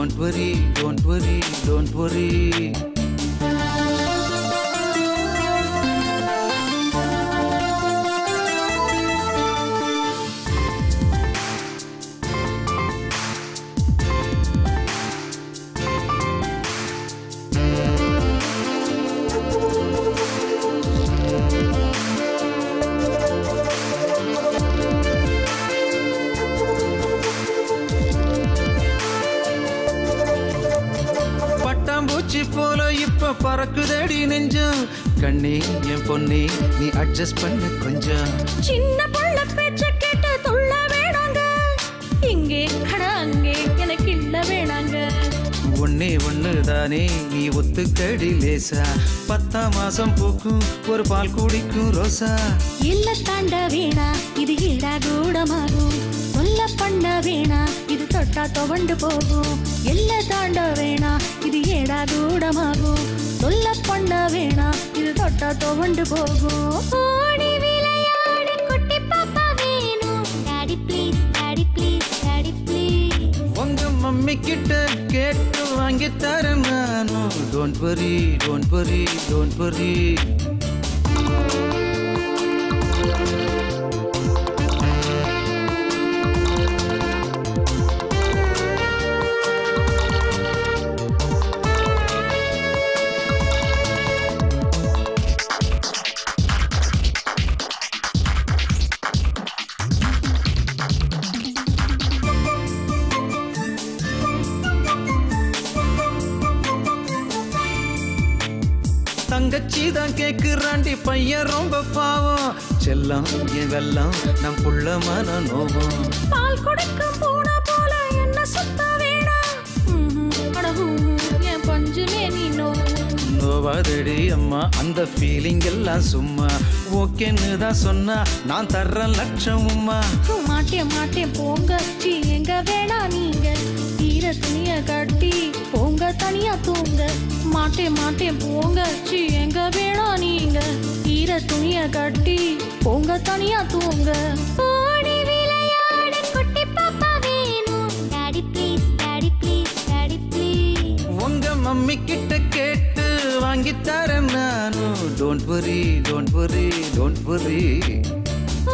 don't worry, don't worry, don't worry. பட்டாம்பூச்சி போல இப்ப பறக்குதடி நெஞ்சம் கண்ணே என் பொண்ணே நீ அட்ஜஸ்ட் பண்ணு கொஞ்சம் சின்ன புள்ள பேச்ச கேட்டு துள்ள வேணாங்க இங்கே அட அங்கே எனக்கு இல்ல வேணாங்க ஒன்னே ஒண்ணுதானே நீ ஒத்துக்கடி லேசா 10 மாசம் பூக்கும் ஒரு பால் குடிக்கும் ரோசா இல்ல தாண்ட வேணா இது ஈடா கூடமாகும் சொல்ல பண்ண வேணா இது தொட்டா துவண்டு போகும் எல்ல தாண்ட வேணா இது ஏடா கூடமாகும் சொல்ல பண்ண வேணா இது தொட்டா துவண்டு போகும் ஓடி விளையாடு குட்டி பாப்பா வேணும் daddy please daddy please daddy please உங்க மம்மி கிட்ட கேட்டு வாங்கி தரேன் நானும் don't worry don't worry don't worry தங்கச்சி தான் கேக்குறாண்டி பையன் ரொம்ப பாவம் செல்லம் என் வெல்லம் நம் புள்ள மன நோவம் பால் குடிக்கும் பூனை போல என்ன சுத்த வேணாம் என் பஞ்சுமே நீ நோவாதடி அம்மா அந்த ஃபீலிங் எல்லாம் சும்மா ஓகேன்னு தான் சொன்னா நான் தர்றேன் லட்சம் உம்மா மாட்டேன் மாட்டேன் போங்க சீ எங்க வேணா நீங்க ஈர துணிய கட்டி போங்க தனியா தூங்க மாட்டேன் மாட்டேன் போங்க சீ எங்க வேணா நீங்க ஈர துணிய கட்டி போங்க தனியா தூங்க ஓடி விளையாடு குட்டி பாப்பா வேணும் daddy please daddy please daddy please உங்க மம்மி கிட்ட கேட்டு வாங்கி தரேன் நானும் don't worry don't worry don't worry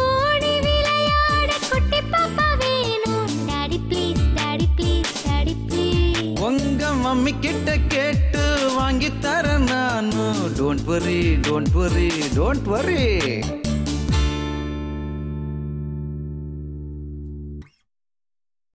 ஓடி விளையாடு குட்டி பாப்பா வேணும் daddy please daddy please daddy please உங்க மம்மி கிட்ட கேட்டு வாங்கி தரேன் நானும் don't worry don't worry don't worry